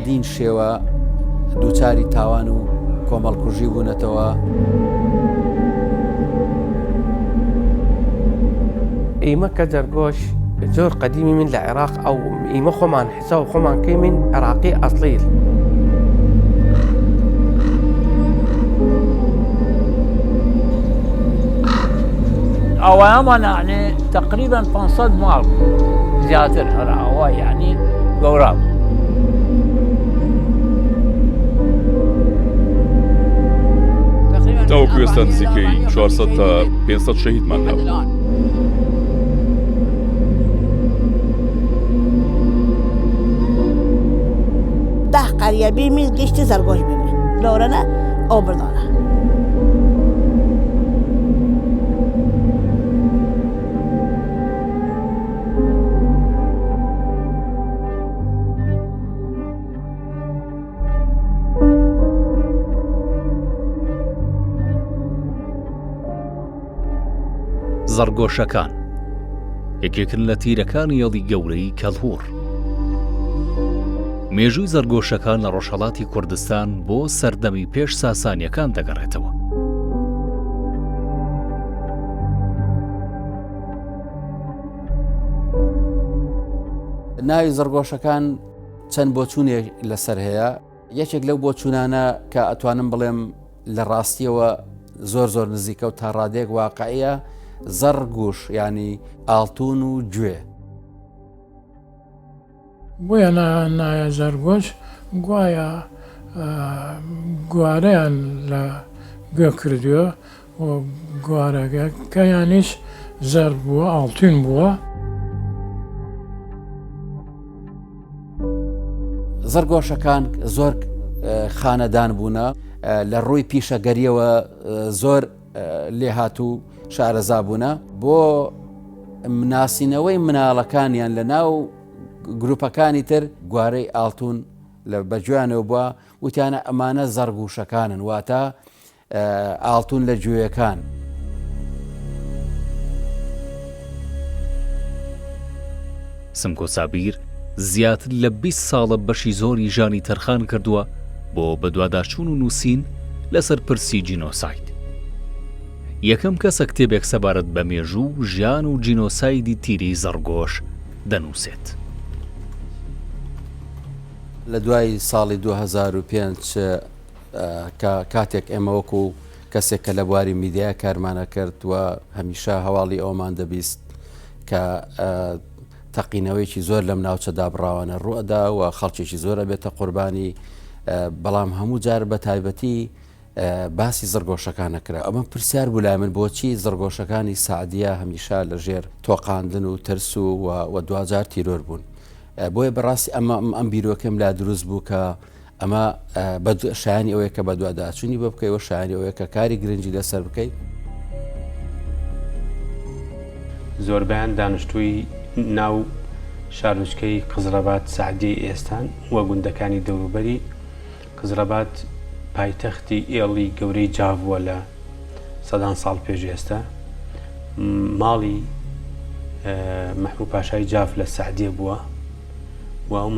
چەندین شێوە دووچاری تاوان و کۆمەڵکوژی بوونەتەوە. ئێمە کە جەرگۆش زۆر قەدیمی من لە عێراق ئەو ئێمە خۆمان حسا و خۆمان کەی من عێراقی ئەسڵیل. ئەوەیەمان یعنی تقریبا 500 ماڵ زیاتر هەراوە یعنی گەورە. تاوەکو ئێستا نزیکەی 400 تا 500 شەهیدمان هەبوو. قرية بيمين قشتي زرقوش بيمين لورنا أو بردانا. زەرگۆشەکان یەکێکن لە تیرەکانی هێڵی گەورەی کەلهوڕ. مێژووی زەرگۆشەکان لە ڕۆژهەڵاتی کوردستان بۆ سەردەمی پێش ساسانیەکان دەگەڕێتەوە. ناوی زەرگۆشەکان چەند بۆچوونێک لەسەر هەیە. یەکێک لەو بۆچوونانە کە ئەتوانم بڵێم لە ڕاستیەوە زۆر نزیکە و تا ڕادێک واقعیە، زەرگوش ینی ئاڵتون و گوێ. بۆیە نایە زەرگۆش گوایە گوارەیان لە گوێ کردووە و گوارەکەیانیش زەر بووە، ئاڵتون بووە. زەرگۆشەکان زۆر خانەدان بوونە، لە ڕووی پیشەگەریەوە زۆر لێهاتوو شارەزا بوونە. بۆ مناسینەوەی مناڵەکانیان لە ناو گروپەکانی تر گوارەی ئاڵتون لە بەگوێیانەوە بووە، وتیانە ئەمانە زەرگوشەکانن، واتە ئاڵتون لە گوێیەکان. سمکۆ سابیر زیاتر لە 20 ساڵە بەشی زۆری ژانی تەرخان کردووە بۆ بەدواداچوون و نووسین لەسەر پرسی جینۆساید. یەکەم کەسە کتێبێک سەبارەت بە مێژوو ژیان و جینۆسایدی تیری زەرگۆش دەنووسێت. لە دوای ساڵی 2005 کاتێک ئێمە وەکو کەسێک کە لە بواری میدیای کارمانە کرد و هەمیشە هەواڵی ئەومان دەبیست کە تەقینەوەیکی زۆر لەم ناوچەدا بڕاوانە ڕوئەدا و خەڵکێکی زۆرە بێتە قوربانی، بەڵام هەموو جار بە تایبەتی باسی زەرگۆشەکان نەکرا. ئەمە پرسیار بوو لای من بۆچی زەرگۆشەکانی سعدیە هەمیشە لەژێر تۆقاندن و ترس و دوجار تیرۆر بوون. بۆیە بەڕاستی ئەم بیرۆکەم لا دروست بوو کە ئەمە شایانی ئەوەیە کە بە دوواداچوونی بە بکەیەوە، شایانی ئەوەیە کە کاری گرنگی لەسەر بکەیت. زۆربیان دانیشتووی ناو شارنوچکەی قزلەبات سعدیەی ئێستان وە گوندەکانی دەوروبەری. قزلەبات پایتەختی ئێڵی گەورەی جاڤ بووە لە سەدان ساڵ پێش ئێستا. ماڵی مەحموود پاشای جاف لە سعدیە بووە و ئەو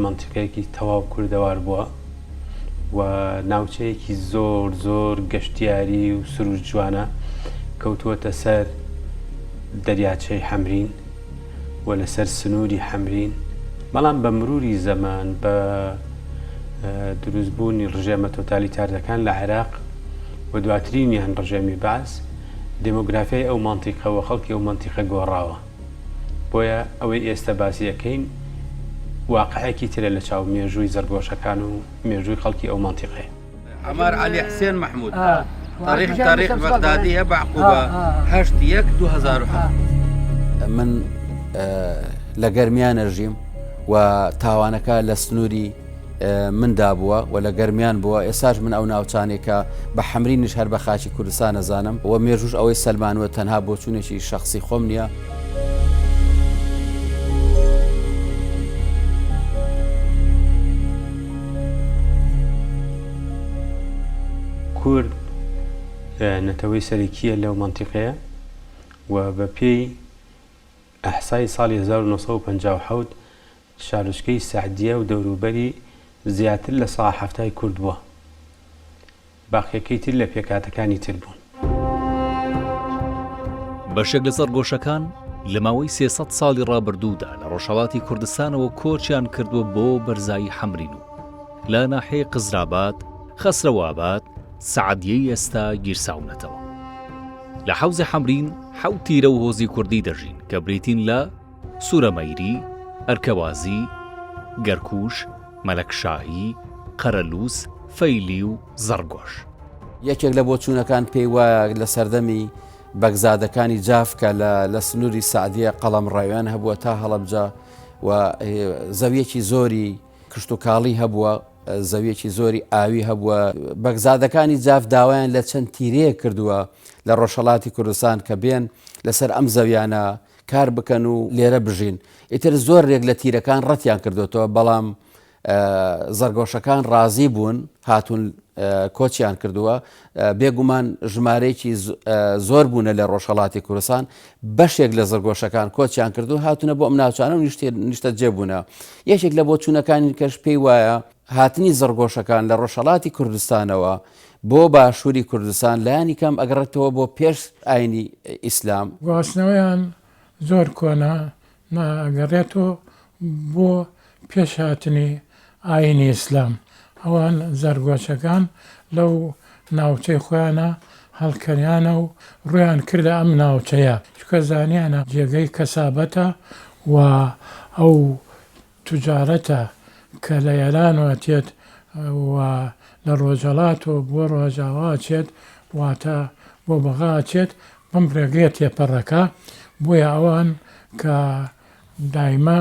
منتیقەیەکی تەواو کوردەوار بووە و ناوچەیەکی زۆر گەشتیاری و سروش جوانە کەوتووەتە سەر دەریاچەی حەمرین و لەسەر سنووری حەمرین. بەڵام بە مروری زەمان بە دروستبوونی ڕژێمە تۆتالیتاردەکان لە عێراق و دواترینیان ڕژێمی باس، دمۆگرافیای ئەو مانتیقەوە خەڵکی ئەو مانتیقە گۆڕاوە. بۆیە ئەوەی ئێستا باسی یەکەین واقعەکی ترە لە چاو مێژووی زەرگۆشەکان و مێژووی خەڵکی ئەو مانتیقەیە. عمار علی حسين محمود تاريخ بغدادية بعقوبة 8/1/2007. من لە گەرمیان ژیم و تاوانەکە لە سنووری مندا بووە و لە گەرمیان بووە. ئێساش من ئەو ناوچانێکە بە حەمرینیش هەر بە خاچی کوردستان نەزانم و مێژوش ئەوەی سەلمانوە تەنها بۆچوونێکی شخصی خۆم نییە. کورد نەتەوەی سەرەکیە لەو مانتیقەیە و بە پێی ئەحسای ساڵی 1957 شارۆچکەی سعدیە و دەوروبەری زیاتر لە سا هەفتای کورد بووە باقیەکەی تر لە پێکاتەکانی تر بوون. بەشێک لە زەرگۆشەکان لە ماوەی 300 ساڵی ڕابردوودا لە ڕۆژهەڵاتی کوردستانەوە کۆچیان کردووە بۆ بەرزایی حەمرین و لە ناحەیە قزراباد، خەسرەواباد، سەعەدیەی ئێستا گیرساونەتەوە. لە حەوزی حەمرین 7 تیرە و هۆزی کوردی دەژین کە بریتین لە سوورەمەیری، ئەرکەوازی، گەرکوش، مەلەکشاهی، قەرەلووس، فەیلی و زەرگۆش. یەکێک لە بۆچوونەکان پێی وایە لە سەردەمی بەگزادەکانی جافکە لە سنووری سعدیە قەڵەم ڕایوان هەبووە تا هەڵەبجە و زەویەکی زۆری کشت و کاڵی هەبووە، زەویەکی زۆری ئاوی هەبووە. بەگزادەکانی جاف داوایان لە چەند تیرەیە کردووە لە ڕۆژهەڵاتی کوردستان کە بێن لەسەر ئەم زەویانە کار بکەن و لێرە بژین. ئیتر زۆر ڕێک لە تیرەکان ڕەتیان کردوێتەوە، بەڵام زەرگۆشەکان ڕازی بوون هاتوون کۆچیان کردووە. بێگومان ژمارەیەکی زۆر بوونە لە ڕۆژهەڵاتی کوردستان، بەشێک لە زەرگۆشەکان کۆچیان کردو هاتوونە بۆ ئەم ناوچانە و نیشتە جێبوونە. یەکێک لە بۆچوونەکانی کەش پێی وایە هاتنی زەرگۆشەکان لە ڕۆژهەڵاتی کوردستانەوە بۆ باشووری کوردستان لایانی کەم ئەگەڕێتەوە بۆ پێش ئاینی ئیسلام. گواستنەوەیان زۆر کۆنا ناگەڕێتەوە بۆ پێش هاتنی ئاینی ئیسلام. ئەوان زەرگۆچەکان لەو ناوچەی خۆیانە هەڵکەریانە و ڕویان کردە ئەم ناوچەیە، چکە زانیانە جێگەی کەسابەتە و ئەو توجارەتە کە لە ئێران واتێت و لە ڕۆژهەڵات و بۆ ڕۆژاوا چێت واتە بۆ بەغا چێت بەم ڕێگەیە تێپەڕەکە. بۆیە ئەوان کە دایما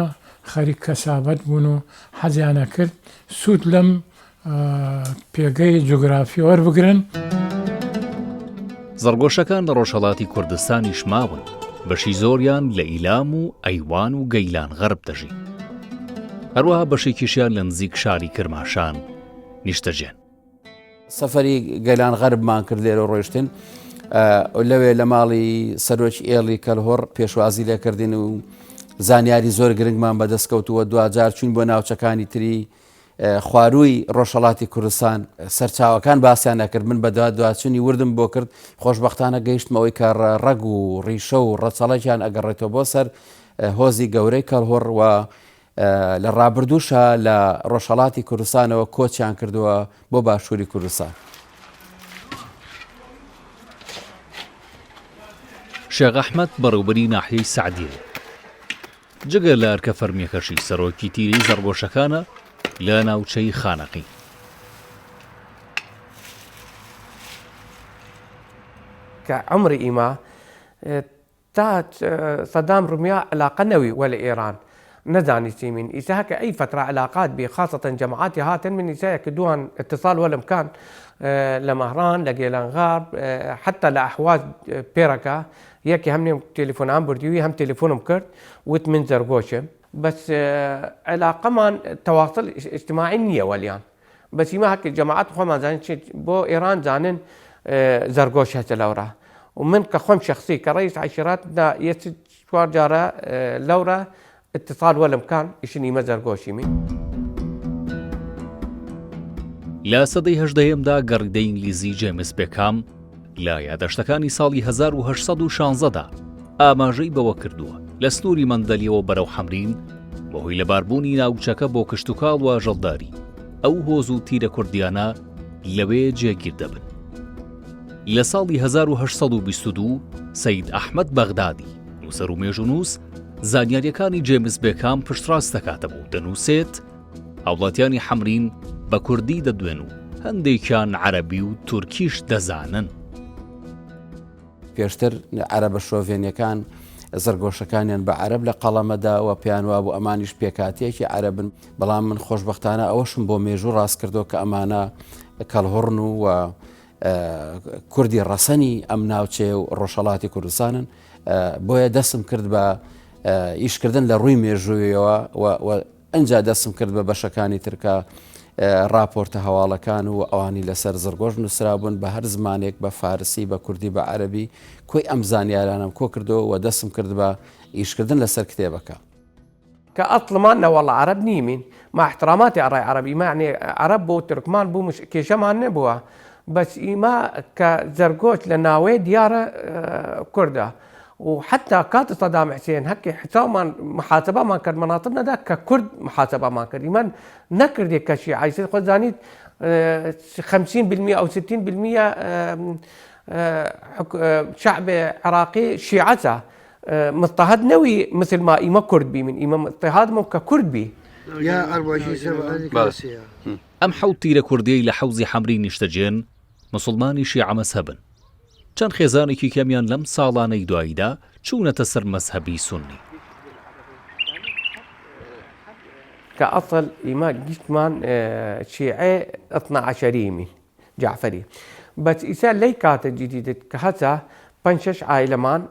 خەریک کەسابەت بوون و حەزیانە کرد سوود لەم پێگەی جوگرافی وەربگرن. زەرگۆشەکان لە ڕۆژهەڵاتی کوردستانیش ماون، بەشی زۆریان لە ئیلام و ئەیوان و گەیلان غەرب دەژین. هەروەها بەشێکیشیان لە نزیک شاری کرماشان نیشتەجێن. سەفەری گەیلان غەربمان کرد لێرە ڕۆیشتن لەوێ لە ماڵی سەرۆکی ئێڵی کەلهۆڕ پێشوازی لێکردین و زانیاری زۆر گرنگمان بەدەستکەوتووە. دوجار چوین بۆ ناوچەکانی تری خوارووی ڕۆژهەڵاتی کوردستان، سەرچاوەکان باسییان نەکرد. من بە دوچوونی وردم بۆ کرد، خۆشبەختانە گەیشتمەوەی کە ڕەگ و ڕیشە و ڕەچەڵەکیان ئەگەڕێتەوە بۆ سەر هۆزی گەورەی کەلهۆڕ و لە ڕابردووشە لە ڕۆژهەڵاتی کوردستانەوە کۆچیان کردووە بۆ باشووری کوردستان. شێخ ئەحمەد بەڕێوەبەری ناحیەی سەعدیە، جگە لە ئەرکە فەرمیەکەشی سەرۆکی تیری زەرگۆشەکانە لە ناوچەی خانەقی. کە عمری ئیما تا سەدام ڕومیا علاقە نەوی وە لە ئێران نەزانیتی من ئیسا هەکە ئەی فترة علاقات بێ خاصەتەن جەماعاتی هاتن من ئیسایە کردووان اتصال وەلم کان لە مەهران لە گێلانغار حتا لە ئەحواز پێرەکە یەکی هەم تەلەفۆنام بردیوی هەم تەلەفۆنم کرد وت من زەرگۆشم بەس علاقەمان تەواصل اجتماعی نییە وەلیان بەس ئیما هەکە جەماعات خۆمان زانین بۆ ئێران زانن زەرگۆش هەچە لەورە ومن کە خۆم شخصی کە ڕئیس عەشیراتدا یەک چوار جارە لەورە اتصال وەلم کان ئیشن ئیمە زەرگۆشی من. لە سەدەی هەژدەهەمدا گەڕیدەی ئینگلیزی جێمس بێکام لە یادەشتەکانی ساڵی 1916دا ئاماژەی بەوە کردووە لە سنووری مەندەلیەوە بەرەو حەمرین بەهۆی لەباربوونی ناوچەکە بۆ کشتوکاڵ و ژەڵداری ئەو هۆز و تیرە کوردیانە لەوێ جێگیر دەبن. لە ساڵی 1922 سەید ئەحمەد بەغدادی نووسەر و مێژوونووس زانیاریەکانی جێمس بێکام پشتڕاست دەکاتە بوو دەنووسێت هاوڵاتیانی حەمرین بە کوردی دەدوێن و هەندێکیان عەرەبی و تورکیش دەزانن. پێشتر عەرەبە شۆڤێنیەکان زەرگۆشەکانیان بە عەرەب لە قەڵەمەدا و پێیانوا بوو ئەمانیش پێکاتێکی عەرەبن، بەڵام من خۆشبەختانە ئەوەشم بۆ مێژوو ڕاست کردو کە ئەمانە کەلهۆڕن و کوردی ڕەسەنی ئەم ناوچێ و ڕۆژهەڵاتی کوردستانن. بۆیە دەستم کرد بە ئیشکردن لە ڕووی مێژوویەوە و ئەنجا دەستم کرد بە بەشەکانی ترکە راپۆرتە هەواڵەکان و ئەوانی لەسەر زەرگۆش نووسرابوون بە هەر زمانێک بە فارسی بە کوردی بە عەرەبی کۆی ئەم زانیارانم کۆ کردو و دەستم کرد بە ئیشکردن لەسەر کتێبەکە. كأصل مالنا والله عرب نيمين، مع احتراماتي على عربي، ما يعني عرب بو تركمان بو مش كيشا ما نبوها، بس إيما كزرقوش لناوي ديارة كردة. وحتى كات صدام حسين هكي حساب محاسبة ما كان مناطقنا ده ككرد محاسبة ما كان إيمان نكر دي كشي عايز خزانيت 50% أو 60% شعب عراقي شيعته مضطهد نوي مثل ما إيما كرد بي من إيما اضطهاد مو ككرد بي يا 24 سنة ئەم حەوت تیرە کوردیەی لە حەوزی حەمری نیشتەجێن مسلمانی شیعە مەزهەبن. چەند خێزانێکی کەمیان لەم ساڵانەی دواییدا چوونەتە سەر مەزهەبی سونی. كأصل إيما جسمان شيعي 12 من جعفري، بس إيسا لي كانت جديدة كهذا بنشش عائلمان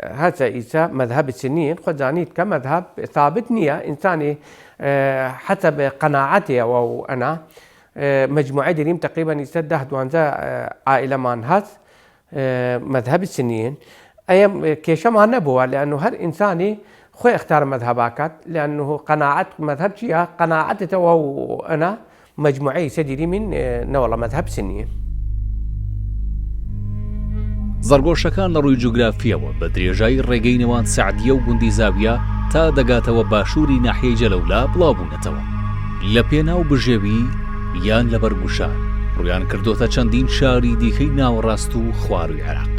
هذا إيسا مذهب السنين خزانيت كمذهب ثابت نية إنساني حسب قناعتي وأنا مجموعة دريم تقريبا يسده دوانزا عائلمان هذا مذهب السنين أيام كيشا ما نبوه، لأنه هر إنساني خوي اختار مذهباكات لأنه قناعت مذهب شيعة قناعته وأنا مجموعي سديري من نولا مذهب سنية. زەرگۆشەکان لە ڕووی جوگرافیەوە بە درێژایی ڕێگەی نێوان سەعدیە و گوندی زاویە تا دەگاتەوە باشووری ناحیەی جەلەولا بڵاوبوونەتەوە. لە پێناو بژێوی یان لە بەرگوشار ڕویان کردوتە چەندین شاری دیکەی ناوەڕاست و خواروی عێراق.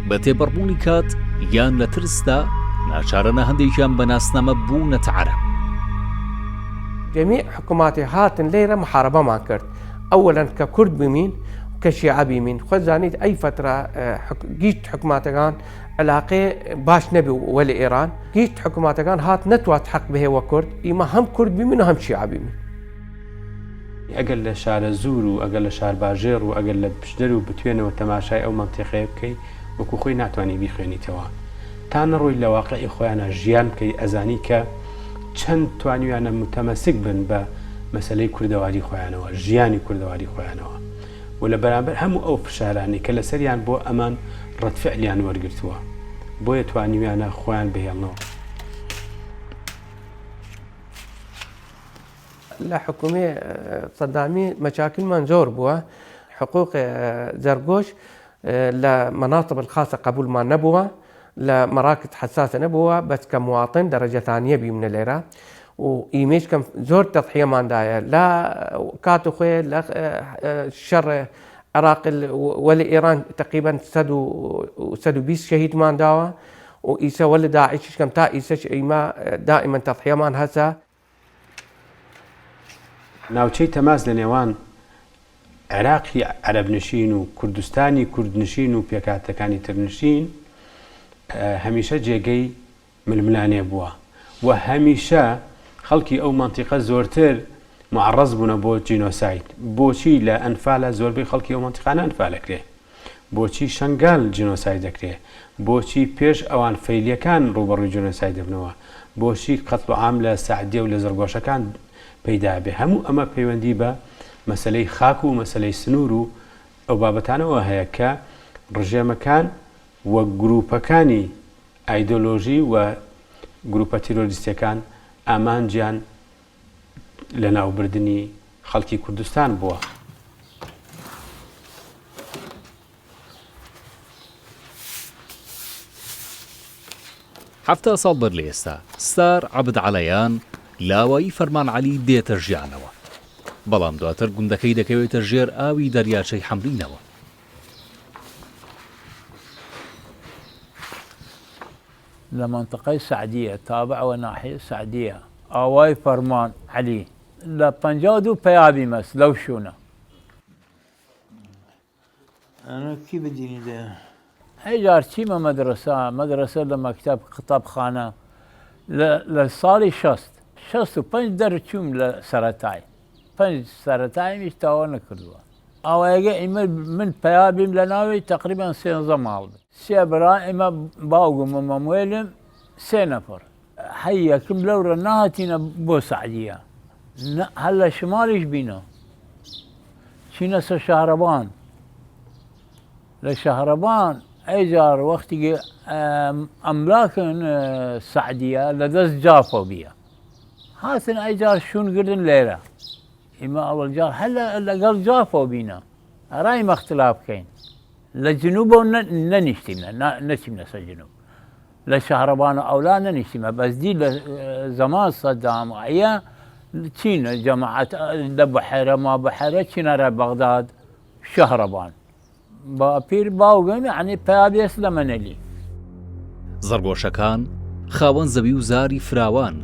بە تێبەڕبوونی کات یان لە ترسدا ناچارەنە هەندێکیان بە ناسنامە بوونەتە عەرەب. جميع حكوماتي هاتن ليرة محاربة ما كرت، أولا ككرد بمين كشيعة بمين خزانيت أي فترة جيت حكوماتكان علاقة باش نبي ولا إيران جيت حكوماتكان هات نتوات حق به وكرد إما هم كرد بمين وهم شيعة بمين. أقل شعر الزور وأقل شعر باجير وأقل بشدر وبتوينه وتماشاي أو منطقة بكي وكو خوي ناتواني بيخويني توا تان روي لواقع إخوانا جيان كي أزانيك چەند توانیویانە متەمەسک بن بە مەسەلەی کوردەواری خۆیانەوە ژیانی کوردەواری خۆیانەوە و لە بەرامبەر هەموو ئەو فشارانی کە لە سەریان بۆ ئەمان ڕەتفعلیان وەرگرتووە بۆیە توانیویانە خۆیان بهێڵنەوە. لە حکومێ سەدامی مشاكل زۆر بووە، حقوق زەرگۆش لە مناطب الخاصة قبول ما نبووە، لمراكز حساسة نبوة بس كمواطن درجة ثانية بي من الليرة وإيميش كم زور تضحية ما عندها لا كاتو خوي لا شر عراق ولا إيران تقريبا سدوا 20 شهيد ما عندها وإيسا ولا داعش كم تا إيسا إيما دائما تضحية ما هسا. ناوچەی تەماس لە نێوان عێراقی عەرەب نشین و کوردستانی کورد نشین و پێکاتەکانی تر نشین هەمیشە جێگەی ململانێ بووە و هەمیشە خەڵکی ئەو مەنتیقە زۆرتر معڕەز بوونە بۆ جینۆساید. بۆچی لە ئەنفالە زۆربەی خەڵکی ئەو مەنتیقانە ئەنفال دەکرێ، بۆچی شەنگال جینۆساید دەکرێ، بۆچی پێش ئەوان فەیلیەکان ڕوبەڕووی جینۆساید دەبنەوە، بۆچی قەتڵ و عام لە سەعدیە و لە زەرگۆشەکان پەیدا بێ. هەموو ئەمە پەیوەندی بە مەسەلەی خاک و مەسەلەی سنوور و ئەو بابەتانەوە هەیە کە ڕژێمەکان و گروپەکانی ئایدۆلۆژی و گروپە تیرۆریستیەکان ئامانجیان لە ناوبردنی خەڵکی کوردستان بووە. هەفتە ساڵ بەر لە ئێستا ستار عەبد عەلەیان لاوایی فەرمان عەلی دێتە ژیانەوە، بەڵام دواتر گوندەکەی دەکەوێتە ژێر ئاوی دەریاچەی حەمرینەوە. لمنطقة سعدية تابعة وناحية سعدية آواي فرمان علي لبنجادو بيابي مس لو شونا أنا كيف بديني ده هيجار شيما مدرسة لمكتب خطاب خانة لصالي شست وبنج درتشوم لسرطاي بنج سرطاي مش تاوانا كردوا آواي من بيابي لناوي تقريبا سينظام عالب سيبرا إما باوغو ممويلم 3 نفر حياكم لورا نهاتينا بو سعدية هلا شماليش بينا شينا شهربان لشهربان ايجار وقتي املاك السعديه لدز جافو بيها هاتن ايجار شون قردن ليله اما اول جار هلا قال جافو بينا راي ما اختلاف كاين لجنوب ننشتمنا نشتمنا سجنوب لشهربان او لا ننشتمنا بس دي زمان صدام ايا تشين جماعه بحيره ما بحيره تشين بغداد شهربان باپیر باوگەن یعنی پێبێست لە منەلی زەرگۆشەکان خاوەن زەوی و زاری فراوان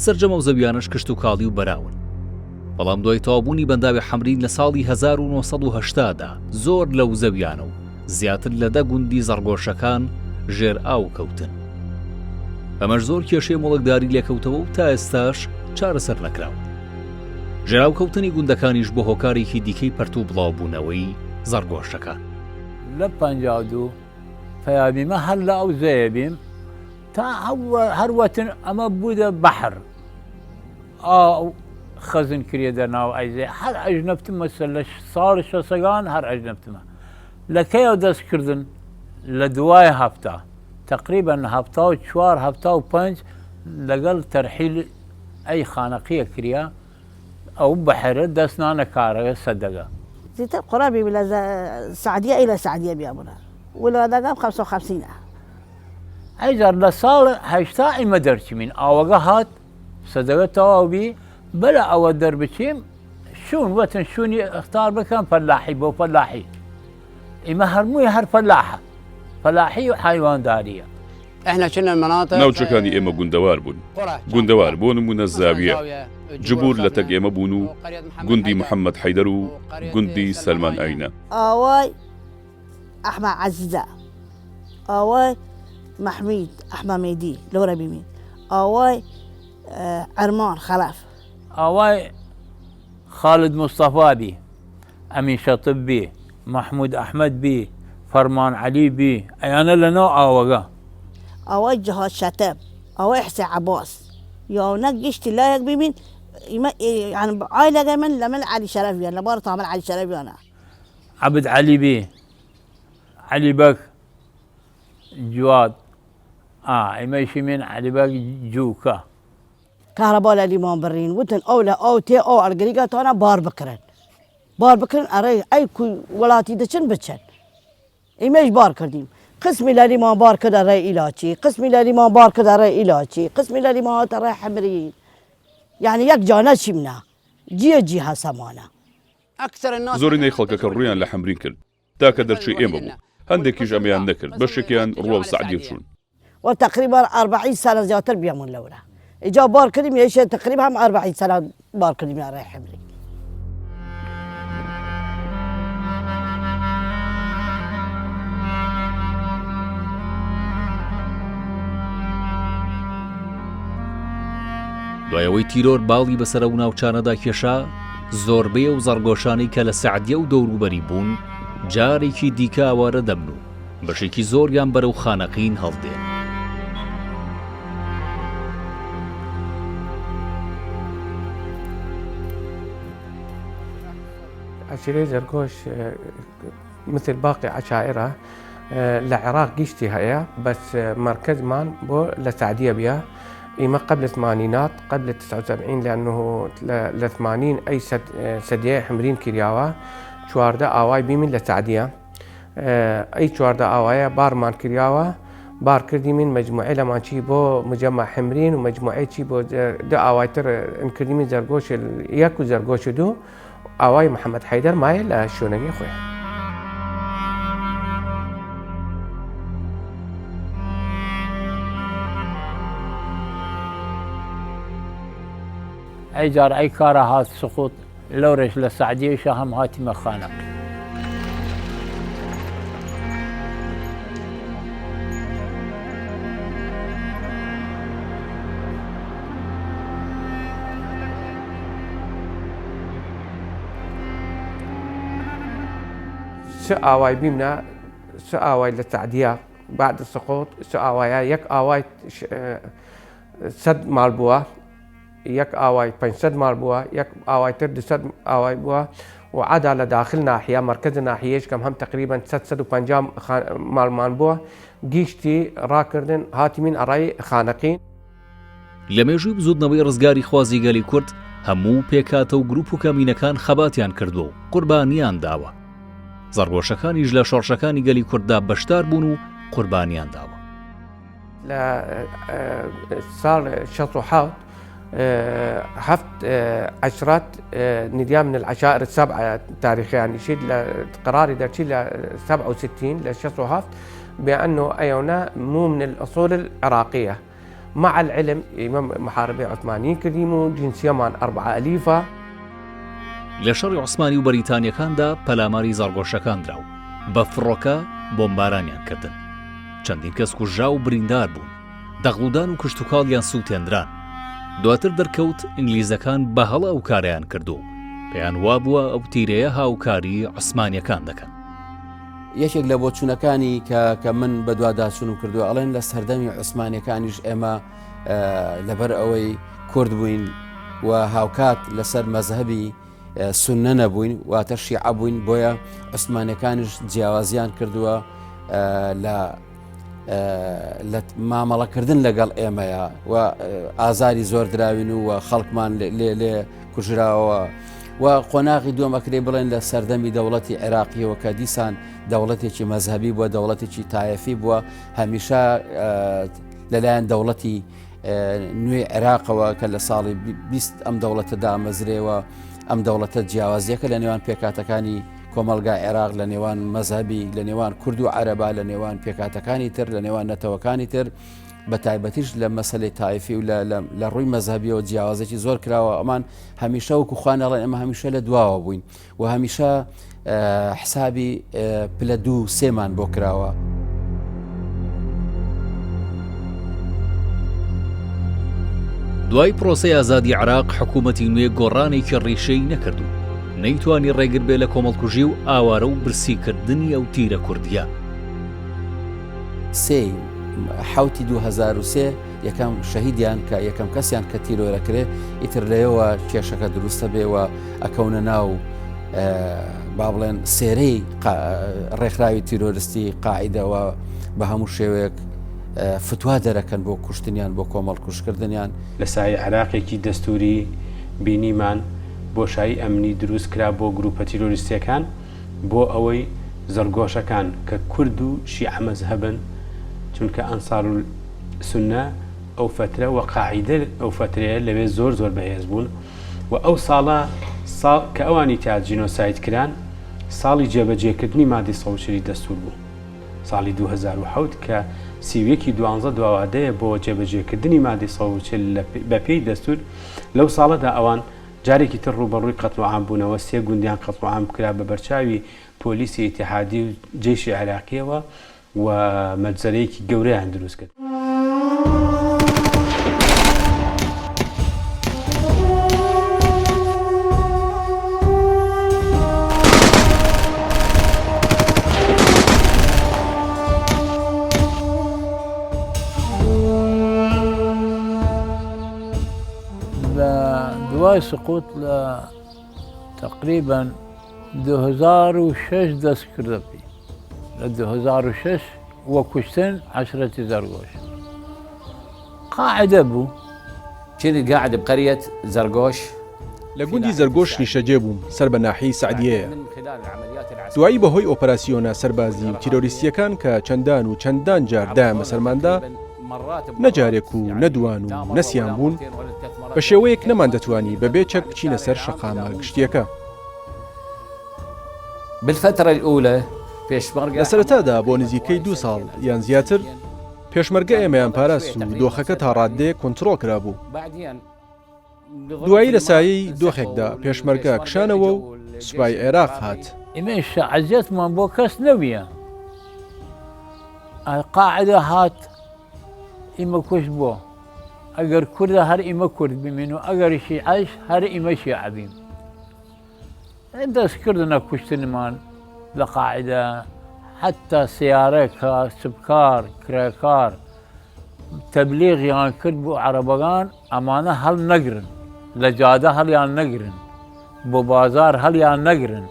سەرجەمە و زەویانش کشت و کاڵی و بەراون بەڵام دوای تەوابوونی بەنداوی حەمرین لە ساڵی 1970دا زۆر لەو زەویانە و زیاتر لە 10 گوندی زەرگۆشەکان ژێر ئاو کەوتن ئەمەش زۆر کێشەی مۆڵەتداری لێکەوتەوە و تا ئێستاش چارەسەر نەکراوە ژێراوکەوتنی گوندەکانیش بۆ هۆکارێکی دیکەی پەرتوو بڵاوبوونەوەی زەرگۆشەکان لە 52 پەیامیمە هەر لە ئەو زەیە بیم تا هەروەتن ئەمە بوودە بەحر ئاو خەزن کرێ دەرناو ئەیزێ هەر ئەژنەبتم مەسە لە ساڵی شەسەگان هەر ئەژنەبتمە لە کەیەوە دەستکردن لە دوای هەفتە تقریبا هەفتە و 4 هەفتە و 5 لەگەڵ تەرحیل ئەی خانەقیە کریا ئەو بەحرە دەستنانە کارەکە سەدەگە زيت قرابي من السعدية إلى السعدية بيابونا ولا دقام 55 ئەیجار لە ساڵ هەشتا ئیمە دەرچمین ئاوەگە هات سەدەگە تەواو بی بەلە ئەوە دەربچیم شون وەتن شوونی اختار بکەم فەلاحی بۆ فەلاحی ئیمە هەرمووی هەر فەلاحە فەلاحی و حیوانداریە احنا كنا المناطق ناوچەکانی ئێمە گوندەوار بوون گوندەوار بۆ نمونە زاویە جبور لە تەک ئێمە بوون و گوندی محەممەد حەیدەر و گوندی سەلمان ئەینە ئاوای ئەحمە عەزیزە ئاوای محمید ئەحمەمێدی لەورە بیمین ئاوای ئەرمان خەلەف ئاوای خالد مستەفا بی ئەمین شەتب بی محمود ئەحمەد بی فەرمان عەلی بی ئەیانە لەناو ئاوەگە ئاوای جەهاد شەتەب ئاوای حسێ عەباس یاونە گشتی لایەک ببین يعني عائلة من لمن علي شرفيان لبارة طعم علي شرفيان عبد علي بي علي بك جواد يمشي من علي بك جوكا كهرباء الإمام برين وتن أولى أو تي أو أرجريجا أنا بار بكرن أري أي كل ولاتي دشن بتشن إيماش بار كرديم قسمي الإمام بار كذا رأي إلهي قسمي الإمام بار كذا رأي إلهي قسمي الإمام ترى حمرين يعني يك جانا شمنا جيها سمانا أكثر الناس زۆرینەی خەڵکەکە ڕوویان لە حەمرین کرد تاکە دەرچی ئێمە بوو هەندێکیش ئەمەیان نەکرد بەشێکیان ڕووە سعدیە چوون وتقريبا 40 سنة زيادة بيامون لورا إجا بار كريم يعيش تقريبا هم 40 سنة بار كريم يا رايح حمرين دوایەوەی تیرۆر باڵی بەسەرە و ناوچانەدا کێشا زۆربەی و زەرگۆشانی کە لە سەعدیە و دەوروبەری بوون جارێکی دیکە ئاوارە دەبن و بەشێکی زۆریان بەرەو خانەقین هەڵدێن عشيرة زرقوش مثل باقي عشائرها لعراق جيشتي هيا بس مركز مان بو لسعدية بيها إما قبل الثمانينات قبل 79 لأنه ل 80 أي سدية حمرين كرياوا شواردا آواي بيمن لسعدية أي شواردا آوايا بار مان كرياوا بار كردي من مجموعة لما شي بو مجمع حمرين ومجموعة شي بو دا آواي تر انكردي من زرقوش ياكو زرقوش دو آواي محمد حيدر ماي لشونقي خويا أي جار أي كارة هات سقوط لورش للسعدية شهم هاتي مخانق آواي بيمنا آواي للسعدية بعد السقوط آواي يك آواي سد مال بوا يك آواي 500 مال بوا يك آواي ترد سد آواي بوا وعدا لداخل ناحية مركز ناحية كم هم تقريبا 650 مال مانبوه گیشتی ڕاکردن هاتیمین ئەڕای خانەقین لە مێژووی بزودنەوەی ڕزگاری خوازی گەلی کورد هەموو پێکاتە و گروپ و کەمینەکان خەباتیان کردو و قوربانیان داوە. زەڕگۆشەکانیش لە شۆڕشەکانی گەلی کورددا بەشدار بوون و قوربانیان داوە. لە ساڵ 67 هفت عشرات نديان من العشائر السبعة تاريخيا يعني شيء قراري ده شيء ل 67 ل 67 بأنه أيونا مو من الأصول العراقية مع العلم إمام محاربي عثمانيين كريمو جنسية من 4 أليفة لە شەڕی عوسمانی و بەریتانیەکاندا پەلاماری زەڕگۆشەکان دراو بە فڕۆکە بۆمبارانیان کردن چەندین کەس کوژرا و بریندار بوون دەغڵودان و کشتوکاڵیان سووتێنران دواتر دەرکەوت ئینگلیزەکان بە هەڵە ئەو کاریان کردو پێیان وابووە ئەو تیرەیە هاوکاری عوسمانیەکان دەکەن. یەکێک لە بۆچوونەکانی کە من بە دوواداچوون کردووە ئەڵێن لە سەردەمی عوسمانیەکانیش ئێمە لەبەر ئەوەی کورد بووین و هاوکات لەسەر مەزهەبی سوننە نەبووین واتە شیعە بووین بۆیە عوسمانیەکانیش جیاوازیان کردووە لە مامەڵەکردن لەگەڵ ئێمەیە و ئازاری زۆر دراوین و خەڵکمان لێ کوژراوە و قۆناغی دووەمەکرێ بڵێن لە سەردەمی دەوڵەتی عێراقیەوە کە دیسان دەوڵەتێکی مەزهەبی بووە دەوڵەتێکی تایەفی بووە هەمیشە لەلایەن دەوڵەتی نوێی عێراقەوە کە لە ساڵی 20 ئەم دەوڵەتەدا ئەمەزرێەوە ئەم دەوڵەتە جیاوازیەکە لە نێوان پێکاتەکانی کۆمەلگای عێراق لە نێوان مەزهەبی لە نێوان کورد و عەرەبا لە نێوان پێکاتەکانی تر لە نێوان نەتەوەکانی تر بە تایبەتیش لە مەسەلەی تایفی و لە ڕووی مەزهەبیەوە جیاوازێکی زۆر کراوە ئەمان هەمیشە وەکو خوانەڵێن ئەمە هەمیشە لە دواوە بووین و هەمیشە حسابی پلە 2-3مان بۆ کراوە. دوای پرۆسەی ئازادی عێراق حکوومەتی نوێ گۆڕانێکی ڕیشەی نەکردو نەیتوانی ڕێگر بێ لە کۆمەڵکوژی و ئاوارە و برسیکردنی ئەو تیرە کوردیە. حوتی 2003 یەکەم شەهیدیان کە یەکەم کەسیان کە تیرۆرەکرێ ئیتر لەیەوە کێشەکە دروستە بێەوە ئەکەونە ناو با بڵێن سێرەی ڕێکخراوی تیرۆریستی قاعیدەوە بە هەموو شێوەیەک فتوا دەرەکەن بۆ کوشتنیان بۆ کۆمەڵ کوشتکردنیان. لە سای عێراقێکی دەستوری بینیمان بۆشایی ئەمنی دروست کرا بۆ گروپە تیرۆریستیەکان بۆ ئەوەی زەرگۆشەکان کە کورد و شیعە مەزهەبن چونکە ئەنسار و سونە ئەو فترە و قاعیدە ئەو فترەیە لەوێ زۆر بەهێز بوون و ئەو ساڵە کە ئەوانی تا جینۆساید کران ساڵی جێبەجێکردنی مادی سەوچری دەستور بوو ساڵی 2007 کە سیویەکی 12 دواوادەیە بۆ جێبەجێکردنی مادی سەوچر بە پێی دەستور لەو ساڵەدا ئەوان جارێکی تر ڕوبەڕووی قەتڵعام بوونەوە 3 گوندیان قەتڵعام کرا بە بەرچاوی پۆلیسی ئیتیحادی و جێشی عێراقیەوە و مەجزەرەیەکی گەورەیان دروست کرد. دوای سقوط لە تقریبا 2006 دەست کردە پێی لە 2006 وە کوشتن عشرەتی زەرگۆش قاعدە بوو كنت قاعد بقرية زرقوش لە گوندی زەرگۆش نیشەجێ بووم سەر بە ناحیەی سعدیەیە دوایی بەهۆی ئۆپەراسیۆنە سەربازی و تیرۆریستیەکان کە چەندان و چەندان جار دایان بەسەرماندا نەجارێک و نەدوان و نەسیان بوون بە شێوەیەک نەمان دەتوانی بەبێ چەک بچینە سەر شەقامە گشتیەکە. لە سەرەتادا بۆ نزیکەی 2 ساڵ یان زیاتر پێشمەرگە ئێمەیان پاراست و دۆخەکە تا ڕادێ کۆنتڕۆڵ کرابوو. دوایی لە سایەی دۆخێکدا پێشمەرگە کشانەوە و سوپای عێراق هات. ئێمە شەعەزیەتمان بۆ کەس نەویە قاعدە هات ئیمە کوشت بووە ئەگەر کوردە هەر ئیمە کورد بمین و ئەگەر شیعەش هەر ئیمە شیعە بین. دەستکردنە کوشتنمان لە قاعدە حتا سیارەکە سبکار کرێکار تەبلیغیان کرد بۆ عەرەبەکان ئەمانە هەڵ نەگرن لە جادە هەڵیان نەگرن بۆ بازار هەڵیان نەگرن.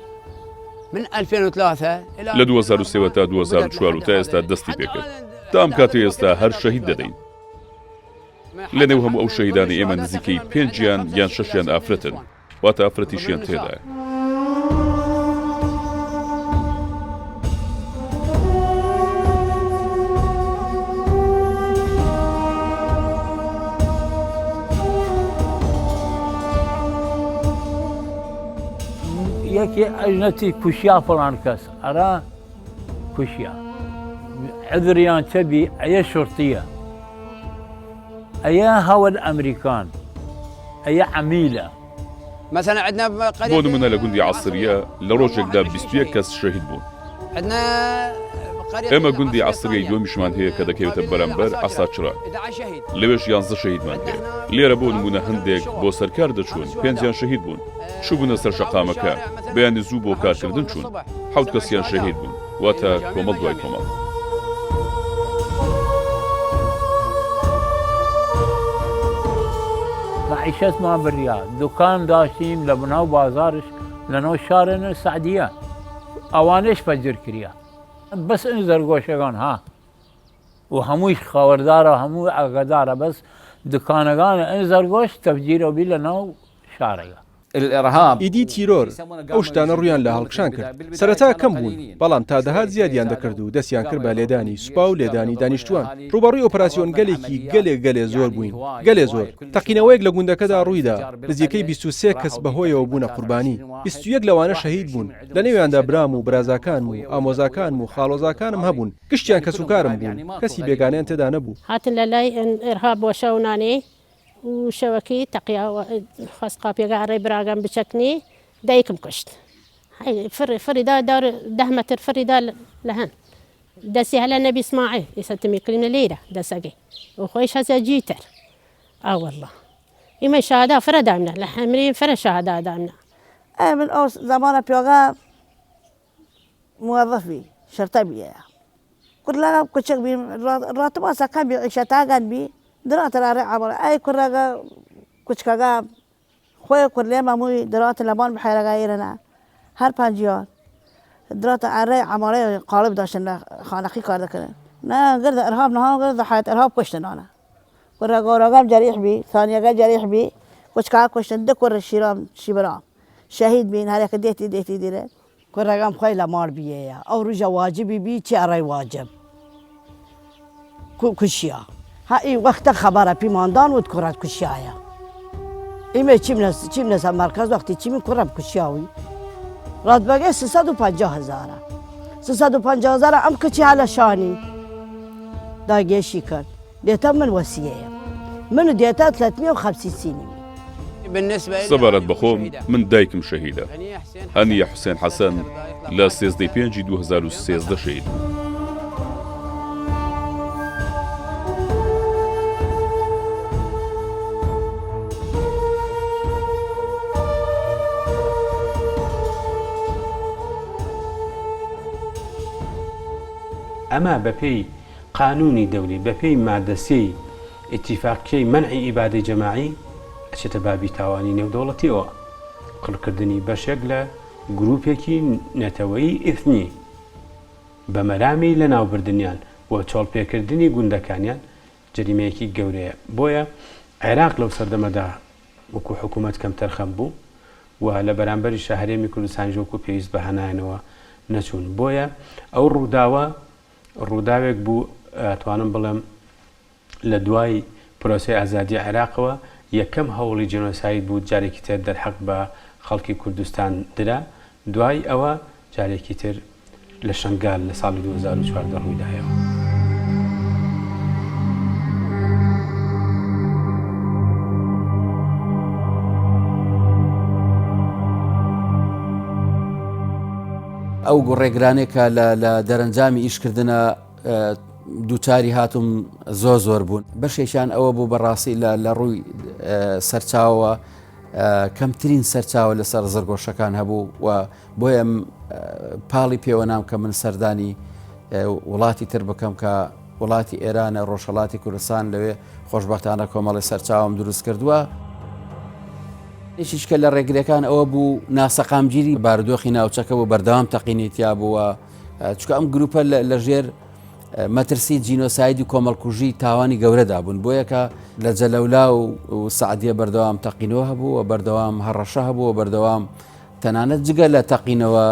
من 2003 لە 2003 تا 2004 تا ئێستا دەستی پێکرد. تا ئەم کاتێ ئێستا هەر شەهید دەدەین. لەنێو هەموو ئەو شەهیدانی ئێمە نزیکەی 5 یان 6 ئافرەتن، واتە ئافرەتیشیان تێدایە. یەکی ئەژنەتی کوشیا فڵان کەس ئەرا کوشیا عذریان چەبی ئەیە شورتیە، ئەیە هەوڵ ئەمریکان، ئەیە عەمیلە. مثلا عندنا بۆ نمونە لە گوندی عەسریە لە ڕۆژێکدا 21 کەس شەهید بوون. ئێمە گوندی عەسریەی دووەمیشمان هەیە کە دەکەوێتە بەرامبەر عەساچرا، لەوێش 11 شەهیدمان هەیە. لێرە بۆ نمونە هەندێک بۆ سەرکار دەچوون، 5 شەهید بوون، چووبوونە سەر شەقامەکە، بەیانی زوو بۆ کارکردن چوون، 7 کەسیان شەهید بوون، واتە کۆمەڵ دوای کۆمەڵ. معیشەتمان بڕیا، دوکان داشتیم لە بناو بازارش لەناو شارێنە سەعدیە، ئەوانەش پەجر کریا. بەس ئەن زەرگۆشەکان ها و هەموویش خاوەردارە، هەموو ئاگادارە، بەس دوکانەکانە ئەن زەرگۆش تەفجیرەبی لەناو شارەکە. ئیدی تیرۆر ئەو شتانە ڕویان لە هەڵکشان کرد. سەرەتا کەم بوون، بەڵام تا دەهات زیادیان دەکرد و دەستیان کرد بە لێدانی سوپا و لێدانی دانیشتوان. ڕوبەڕووی ئۆپەراسیۆن گەلێکی گەلێ زۆر بووین، گەلێ زۆر. تەقینەوەیەک لە گوندەکەدا ڕوویدا، نزیکەی 23 کەس بەهۆیەوە بوونە قوربانی. 21 لەوانە شەهید بوون، لە نێویاندا برام و برازاکان و ئامۆزاکانم و خاڵۆزاکانم هەبوون. گشتیان کەسوکارم بوون، کەسی بێگانیان تێدا نەبوو. هاتن لە لای ئێرهاب بۆ شەونانەی و شەوەکی تەقیا خواست قاپێگا ڕێ براگەم بچەکنی دایکم کوشت. فریدا 10 متر فریدا لە هەن دەستی هەلە نەبی ئیسماعیل ئێسەتمی کردنە لێرە دەسەگەی و خۆی هەزە جیتر ئاوەڵڵا ئیمە شاهدا فرە دامنە لە حەمری فرە شاهدا دامنە. من ئەو زمانە پێوەگا موظفی شرطە بیە کورد لەگە کوچک بی ڕاتباسەکە بی عیشەتاگەن بی دراتە ڕێ عەمەڵە ئەی کوڕەگە کوچکەکە خۆی کورد لێ مەمووی دراتە لەبان بحێرەگا ئێرەنا هەر پەنجیان دراتە ئەڕێ عەمەڵەی قاڵب داشتن لە خانەقی کار دەکردن نا گردە ئەرهاب نەها گردە حیات ئەرهاب کوشتنانە کوڕەگەورەکەم جەریح بی ثانیەکە جەریح بی کوچکە کوشتن دە کوڕە شیرام شیبرام شەهید بین هەرێکە دێتی دیرێ کوڕەکەم خۆی لە ماڵ بیەیە ئەو ڕژە واجبی بی چی ئەڕێی واجب کوشیە هەئی وەختە خەبەرە پیماندان وت کوڕەت کوشیایە ئیمە چیم لەسەر مەرکەز وەختی چیمی کوڕەم کوشیاوی ڕاتبەگەی 350,000 350,000 ئەم کچی هەلە شانی داگێشی کرد دێتە من وەسیەیە من دێتە 350 سینی. سەبارەت بەخۆم من دایکم شەهیدە، هەنیە حوسێن حەسەن لە 15 2013 شەهید. ئەمە بەپێی قانونی دەولی بەپێی مادەسەی ئیتیفاقیەی مەنعی ئیبادەی جەماعی ئەچێتە بابی تاوانی نێودەوڵەتیەوە قڕکردنی بەشێک لە گروپێکی نەتەوەیی ئیثنی بە مەرامی لە ناوبردنیان و چۆڵپێکردنی گوندەکانیان جەریمەیەکی گەورەیە. بۆیە عێراق لەو سەردەمەدا وەکو حکوومەت کەم تەرخەم بوو و لە بەرامبەری شەهرێمی کوردستان ژۆکو پێویست بە هەنایەنەوە نەچوون. بۆیە ئەو ڕووداوە ڕووداوێک بوو توانم بڵێم لە دوای پرۆسی ئازادی عێراقەوە یەکەم هەوڵی جێنۆساید بوو جارێکی تر دەرحەق بە خەڵکی کوردستان درا دوای ئەوە جارێکی تر لە شەنگال لە ساڵی 2014 ڕوویدایەوە. ئەو ڕێگرانێکە لە دەرەنجامی ئیشکردنە دووچاری هاتووم زۆر بوون بەشێکیان ئەوە بوو بەڕاستی لە ڕووی سەرچاوە کەمترین سەرچاوە لەسەر زەرگۆشەکان هەبوو و بۆیە پاڵی پێوە نام کە من سەردانی وڵاتی تر بکەم کە وڵاتی ئێرانە ڕۆژهەڵاتی کوردستان لەوێ خۆشبەختانە کۆمەڵی سەرچاوم دروست کردووە. شکە لە ڕێگرەکان ئەوە بوو ناسەقامگیری بارودۆخی ناوچەکە و بەردەوام تەقینێتیا بووە چکە ئەم گروپە لەژێر مەترسی جینۆسایدی کۆمەڵکوژی تاوانی گەورەدا بوون بۆ یەکە لە جەلەولا و سعدیە بەردەوام تەقینەوە هەبوو و بەردەوام هەڕەشە هەبوو و بەردەوام تەنانەت جگە لە تەقینەوە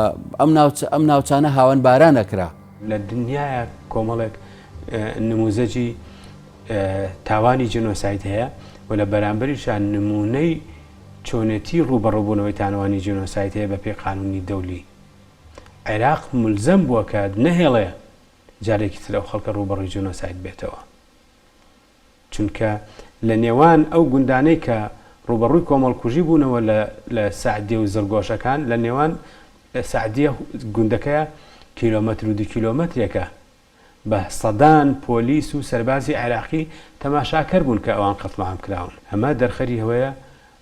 ئەم ناوچانە هاوان بارانەکرا لە دنیاە کۆمەڵێک نموزەجی تاوانی جنۆسایت هەیە و لە بەرامبەریشان نمونەی چۆنێتی ڕوبەڕووبوونەوەی تاوانی جنۆسایت هەیە بە پێی قانونی دەولی. عێراق ملزەم بووە کە نەهێڵێ جارێکی تر ئەو خەڵکە ڕوبەڕووی جنۆسایت بێتەوە، چونکە لە نێوان ئەو گوندانەی کە ڕوبەڕووی کۆمەڵکوژی بوونەوە لە سعدیە و زرگۆشەکان لە نێوان سعدیە گوندەکەیە کیلۆمەتر و 2 کیلۆمەترێکە بە سەدان پۆلیس و سەربازی عێراقی تەماشاکەر بوون کە ئەوان قەتڵام کراون. ئەمە دەرخەری هەوەیە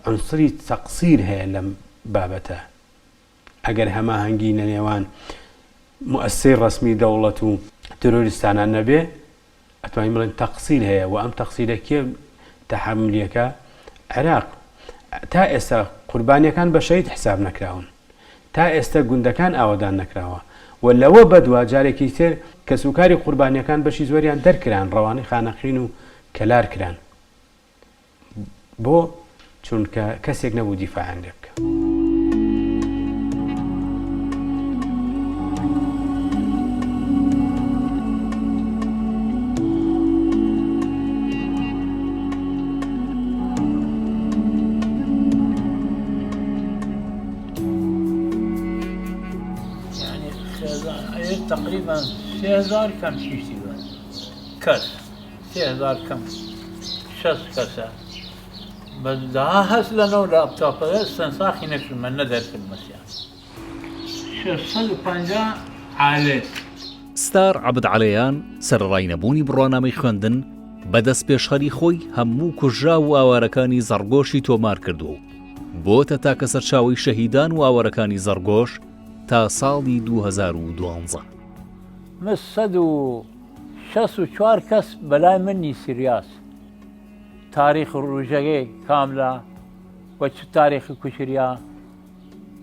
عنسری تەقسیر هەیە لەم بابەتە. ئەگەر هەماهەنگی لە نێوان مؤسسەی ڕسمی دەوڵەت و تۆرۆریستانان نەبێ ئەتوانین بڵێن تەقسیر هەیە و ئەم تەقسیرە کێ تەحملیەکە؟ عێراق تا ئێستا قوربانیەکان بە شەهید حساب نەکراون، تا ئێستا گوندەکان ئاوادان نەکراوە و لەوە بەدووە جارێکی تر کە سوکاری قوربانیەکان بەشی زۆریان دەرکران، ڕەوانەی خانەخین و کەلار کران بۆ چونکە کەسێک نەبوو دیفاعیان لێ بکە. تقريبا 3000 كم شيشتي كاس 3000 كم شخص كاسة بس ده هس لنا لابتوب استنساخي نفس من ندر في المسيان 650 عائلة. ستار عبد عەلەیان سەرڕای نەبوونی بڕوانامەی خوێندن بەدەست پێشخەری خۆی هەموو کوژرا و ئاوارەکانی زەڕگۆشی تۆمار کردو بۆتە تاکە سەرچاوی شەهیدان و ئاوارەکانی زەڕگۆش تا ساڵی 2012. من 164 کەس بەلای منی سریاس تاریخ ڕوژەکەی کاملە وە چ تاریخی کوشریا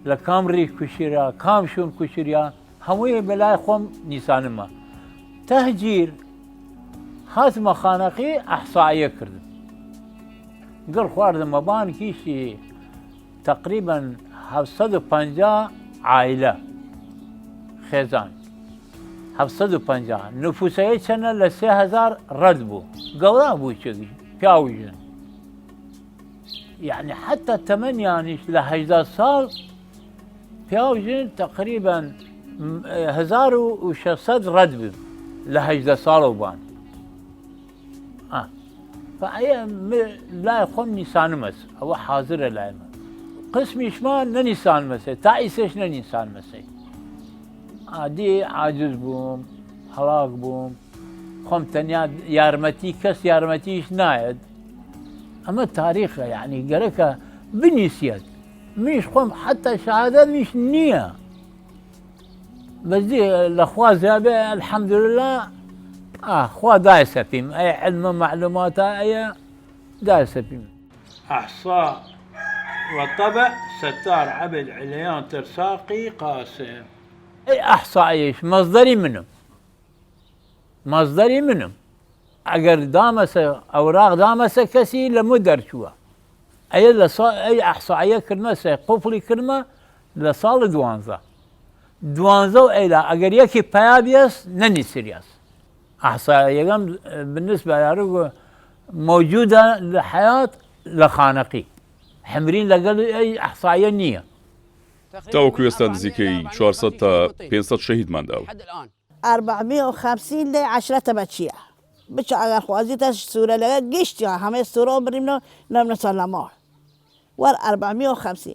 لە کام ڕێی کوشریا کام شوون کوشریا هەمووی بەلای خۆم نیسانمە. تەهجیر هاتمە خانەقی ئەحسایە کردم گڕ خواردمە بانکیشی تقریبا 750 عائلە خێزان 750 نفوسەیە چەنە لە 3000 ڕەد بوو گەورا بوو چێکی پیاویژن يعني حتى تمنيانش ل 18 سال پیاوژن تقریبا 1600 رد بوو لە 18 ساڵ بان. لای خۆم نیسانمەس ئەوە حاضرە لایمە قسمیشمان نەنیسانمەسێ تا ئیسێش نەنیسانمەسێ عادی عاجز بووم هەڵاک بووم خۆم تەنیا یارمەتی کەس یارمەتیش نایەت. ئەمە تاریخە یعنی گەرەکە بنیسیەت میش خۆم حتا شەهادەت میش نییە بەزی لەخوا زیابێ الحەمدولله خوا دایسەپیم ئەی علمە معلوماتە ئەیە دایسەپیم. أحصاء وطبع ستار عبد عليان ترساقي قاسم. أي أحصائيش مصدري منهم أجر دامس أوراق دامس كسي لمدر شو أي أحصائية كلمة قفلي كلمة لصال دوانزا وإلى أجر يكي بيابيس نني سيرياس أحصائية بالنسبة لرجو موجودة للحياة لخانقي حمرين لقل أي أحصائية نية تاو كويستان نزيكي 400 تا 500 شهيد من داو 450 ل 10 بچية بچ اگر خوازيت سورة لقى قشتي همه سورة بريمنا نمنا سلامه ور 450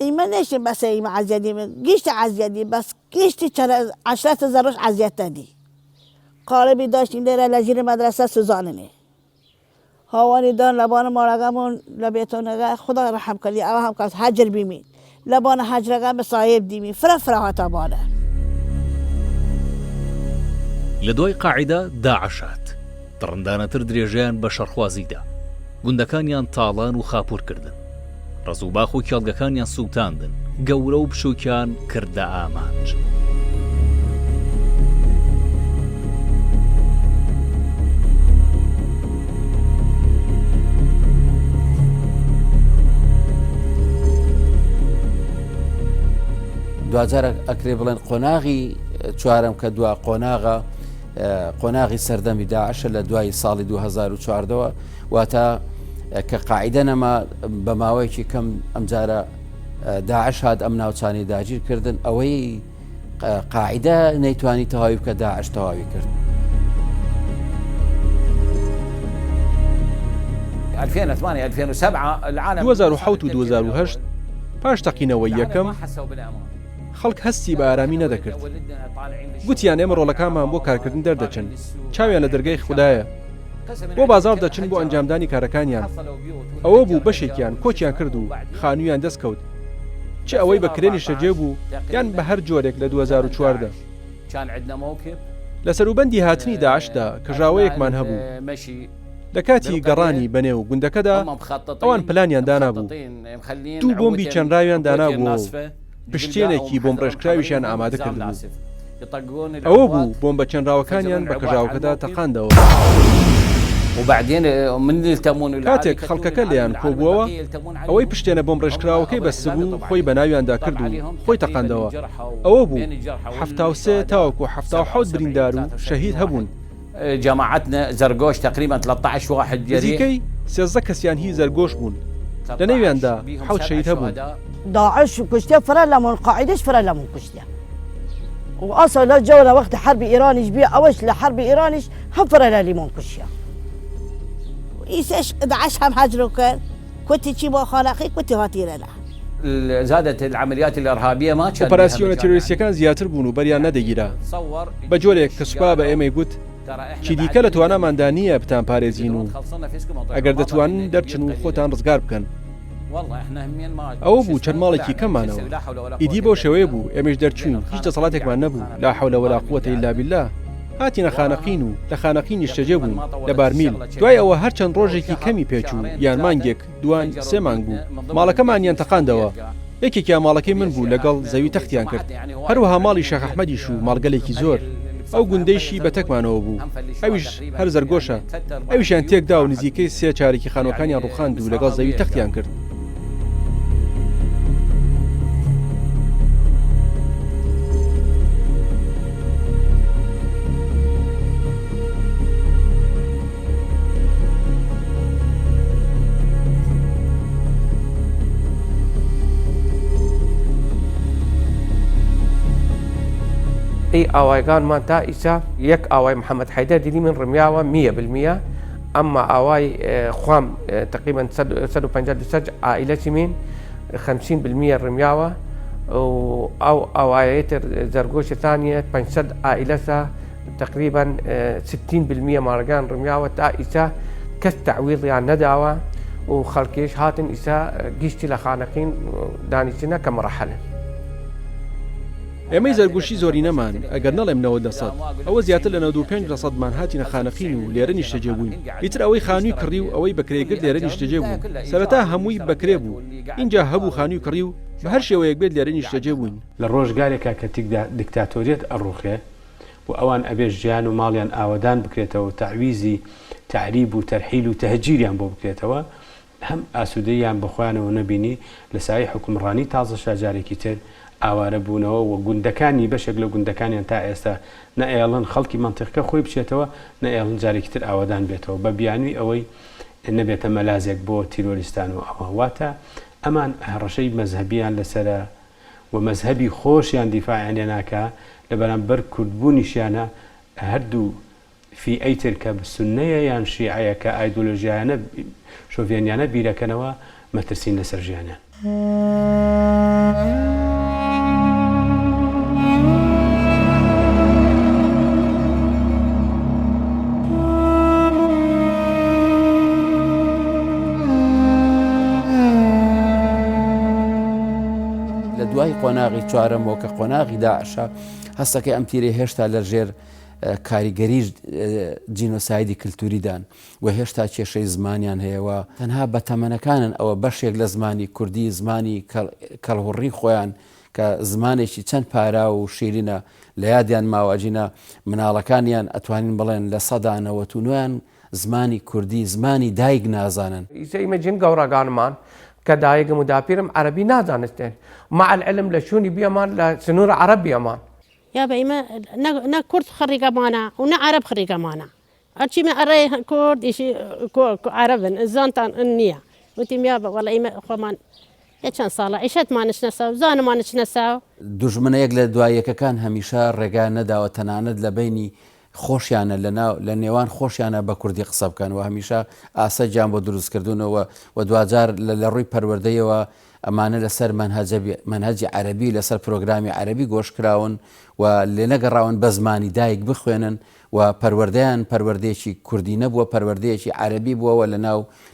إيما نيش بس إيما عزيادي قشتي عزيادي بس قشتي 10 زروش عزيادة دي قالبي داشتين دير لجير مدرسة سوزانني هواني دان لبان مارقامون لبيتون خدا رحم كلي أو هم كاس هجر بيمين لبان هجرقام صايب ديمين فرفرها تبانا لە دوای قاعیدا داعشات دڕندانەتر درێژیان بە شەڕخوازیدا گوندەکانیان تاڵان و خاپورکردن ڕزوباخ و کێڵگەکانیان سووتاندن، گەورە و بچووکیان کردە ئامانج. دوجارە ئەکرێ بڵێن قۆناغی چوارەم کە دوا قۆناغی سەردەمی داعشە لە دوای ساڵی 2014ەوە واتە کە قاعدە نەما بە ماوەیەکی کەم ئەمجارە داعش هات ئەم ناوچانی داگیرکردن ئەوەی قاعدە نەیتوانی تەواوی بکە داعش تەواوی کرد. 2007 و 2008 پاش تەقینەوەی یەکەم خەڵک هەستی بە ئارامی نەدەکرد. گوتیان ئێمە ڕۆڵەکانمان بۆ کارکردن دەردەچن، چاویان لە دەرگای خوددایە، بۆ بازار دەچن بۆ ئەنجامدانی کارەکانیان. ئەوە بوو بەشێکیان کۆچیان کرد و خانوویان دەستکەوت، چ ئەوەی بە کرێنی شەجێ بوو یان بە هەر جۆرێک لە 2014 لە سەروبەندی هاتنی داعشدا کەژاوەیەکمان هەبوو. لە کاتی گەڕانی بەنێو گوندەکەدا ئەوان پلانیان دانابوو، دوو بۆمبی چەندراویان دانابوو، پشتێنێکی بۆم ڕێژکراویشیان ئامادە کردبوو. ئەوە بوو بۆمبە چەندراوەکانیان بە کەژاوەکەدا تەقاندەوە. کاتێک خەڵکەکە لێیان کۆبووەوە ئەوەی پشتێنە بۆم ڕێژکراوەکەی بەستبوو خۆی بە ناویاندا کرد و خۆی تەقاندەوە. ئەوە بوو 73 تاوەکو 77 بریندار و شەهید هەبوون. جماعتنا زرقوش تقريبا 13 واحد جريح. نزیکەی 13 کەسیان هی زەرگۆش بوون، لە نێویاندا 7 شەهید هەبوون. داعش كشتيا فرلمون قاعدش فرلمون كشتيا واصلا جوله وقت حرب ايرانيش بيع اوش لحرب ايرانيش هم فرلمون كشتيا ايش داعش هم هاجروا كنت تجيب خلاقي كنت هاتينا زادت العمليات الارهابيه ما كان اوبراسيون تيروريستيكان زیاتر بوون و بەریان نەدەگیرا. بە جۆرێک کە سوپا بە ئێمەی گوت چی دیکە لە تواناماندا نییە بتان پارێزین و ئەگەر دەتوانن دەرچن و خۆتان ڕزگار بکەن. ئەوە بوو چەند ماڵێکی کەمانەوە. ئیدی بۆ شێوەیە بوو ئێمەش دەرچوین، هیچ دەسەڵاتێکمان نەبوو، لا حەول ولا قووەتە ئیلا بالله. هاتینە خانەقین و لە خانەقینی شەجێ بوون لە بارمیل. دوای ئەوە هەر چەند ڕۆژێکی کەمی پێچوو یان مانگێک دوان سێ مانگ بوو ماڵەکەمانیان تەقاندەوە. یەکێکیان ماڵەکەی من بوو لەگەڵ زەوی تەختیان کرد. هەروەها ماڵی شێخ ئەحمەدیش و ماڵگەلێکی زۆر. ئەو گوندەیشی بە تەکمانەوە بوو، ئەویش هەر زەرگۆشە، ئەویشیان تێکدا و نزیکەی 3 چارێکی خانوەکانیان ڕوخاند و لەگەڵ زەوی تەختیان کرد. ئاوایگانمان تا ئیسا یەک ئاوای محەممەد حەیدەر دیدی من ڕمیاوە 100%. ئەمما ئاوای خام تقریبا 150 عائلەتی من 50% ڕمیاوە و ئەو ئاوایەتر زەرگۆشی ثانیە 500 عائلەسە تقریبا 60% ماڕگان ڕمیاوە تا ئیسا کەس تەعویضیان نەداوە و خەڵکیش هاتن ئیسا گشتی لە خانەقین دانیچنە کە مەرەحەلن. ئێمەی زەرگوشی زۆری نەمان ئەگەر نەڵێم 90% ئەوە زیاتر لە 95%مان هاتینە خانەقین و لێرە نیشتەجێ بووین. ئیتر ئەوەی خانووی کڕی و ئەوەی بەکرێگرت لێرە نیشتەجێ بوو. سەرەتا هەمووی بەکرێ بوو، اینجا هەبوو خانووی کڕی و بە هەر شێوەیەک بێت لێرە نیشتەجێ بووین. لە ڕۆژگارێکە کە دیکتاتۆریەت ئەڕوخێ و ئەوان ئەبێ ژیان و ماڵیان ئاوەدان بکرێتەوە، تعویزی تعریب و تەرحیل و تەهجیریان بۆ بکرێتەوە، هەم ئاسوودەیان بەخۆیانەوە نەبینی لە سای حکومڕانی تازە شاجارێکی تر ئاوارە بوونەوە و گوندەکانی بەشێک لە گوندەکانیان تا ئێستا نەئێڵن خەڵکی منتیقەکە خۆی بچێتەوە، نەئێڵن جارێکی تر ئاوادان بێتەوە بە بیانووی ئەوەی نەبێتە مەلازێک بۆ تیرۆریستان و ئەوە واتە ئەمان هەڕەشەی مەزهبیان لەسرە و مەزهبی خۆشیان دیفاعیان لێ ناکا لە بەرامبەر کوردبوونیشیانە هەردوو فی ئەیتر کە سونەیە یان شیعەیە کە ئایدۆلۆژیانە شۆڤێنیانە بیرەکەنەوە مەترسین لەسەر ژیانیان. دوای قۆناغی چوارەمەوە کە قۆناغی داعشە هەستەکەی ئەم تیرێ هێشتا لە ژێر کاریگەری جینۆسایدی کللتوریدان و هێشتا کێشەی زمانیان هەیەەوە تەنها بە تەمەنەکانن ئەوە بەشێک لە زمانی کوردی زمانی کەڵهوڕی خۆیان کە زمانێکی چەند پارا و شیرینە لە یادیان ماوەجینە مناڵەکانیان ئەتوانین بڵێن لە سەدانەوە نوێیان زمانی کوردی زمانی دایک نازانن. ئیمە جین گەورەگانمان کە دایکم و داپیرم عەربی نازانستێن مع العلم لە شوونی بیەمان لە سنوور عەرەب بیەمان. يا بيما نا كرد خريجة مانا ونا عرب خريجة مانا أرشي ما أري كرد إشي عرب الزانتان النية وتيم يابا والله إما خمان يشان صالة عيشت ما نشنساو زان ما نشنساو دوژمنەیەک لە دوایەکەکان هەمیشە ڕێگا نەداوە تەنانەت لە بینی خۆشیانە لە نێوان خۆشیانە بە کوردی قسە بکەن و هەمیشە ئاسەجیان بۆ دروستکردوونەوە و دوجار لە ڕووی پەروەردەیەوە ئەمانە لەسەر منهەجی عەربی لەسەر پرۆگرامی عەربی گۆشکراون و لێ نەگەڕاون بە زمانی دایک بخوێنن و پەروەردەیان پەروەردەیەکی کوردی نەبووە پەروەردەیەکی عەربی بووەوە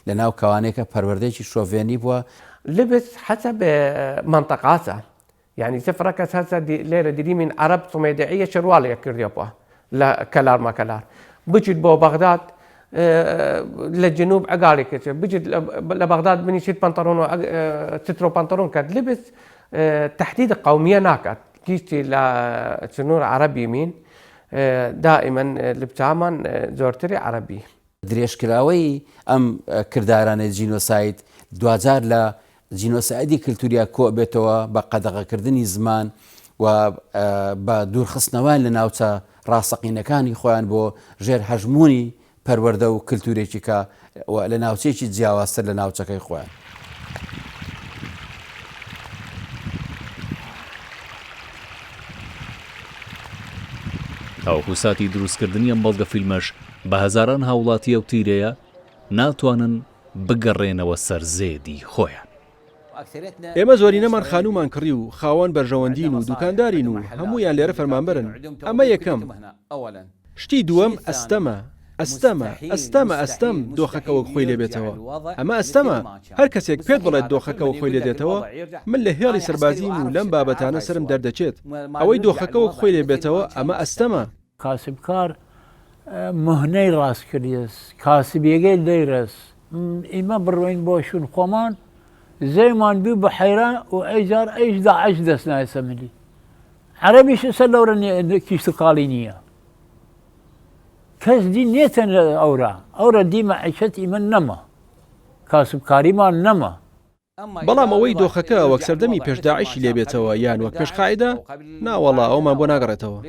لەناو کەوانەیەکە پەروەردەیەکی شۆڤێنی بووە. لبس حسب منطقاتها يعني سفركس هسه ليرة دي من عرب صميدعية شروالية كرديبا لا كلار ما كلار بجد بو بغداد للجنوب عقالي كتير بجد لبغداد بني شيت بنطلون سترو بنطلون كاد لبس تحديد القومية ناكت كيستي لسنور عربي يمين دائما لبتامان زورتري عربي درێژکراوەی ئەم کردارانە جینۆساید دوجار لە جینۆسایدی کللتوریا کۆ بێتەوە بە قەدەغەکردنی زمان و بە دوورخستنەوەیان لە ناوچە ڕاستەقینەکانی خۆیان بۆ ژێر هەژمونی پەروەردە و کللتورێکی کە لە ناوچێکی جیاوازتر لە ناوچەکەی خۆیان. تاوەکو ساتی دروستکردنی ئەم بەڵگە فیلمەش بە هەزاران هاوڵاتی ئەو تیرەیە ناتوانن بگەڕێنەوە سەر زێدی خۆیان. ئێمە زۆرینەمان خانومان کڕی و خاوەن بەرژەوەندین و دوکاندارین و هەمویان لێرە فەرمانبەرن. ئەمە یەکەم. شتی دووەم ئەستەم دۆخەکەەوە خۆی لێبێتەوە. ئەمە ئەستەمە هەر کەسێک پێت بڵێت دۆخەکەەوە خۆی لێدێتەوە من لە هێڵی سەربازیم و لەم بابەتانە سرم دەردەچێت. ئەوەی دۆخەکەەوە خۆی لێبێتەوە ئەمە ئەستەمە. کاسبکار مهنەی ڕاستکردیس کاسبیەکەی دەیرەس ئیمە بڕۆین بۆ شوون خۆمان زەیمان بوو بە حەیران و ئەیجار ئەیش داعش دەست نایسە ملی عەرەبیش سەر لەورە کیشتقاڵی نییە کەس دی نێتەن ئەورە دیمە عیشەت ئیمە نەما کاسبکاریمان نەما. بەڵام ئەوەی دۆخەکە وەک سەردەمی پێشداعیشی لێبێتەوە یان وەک پێش قاعیدە ناوەڵا ئەومان بۆ ناگەڕێتەوە.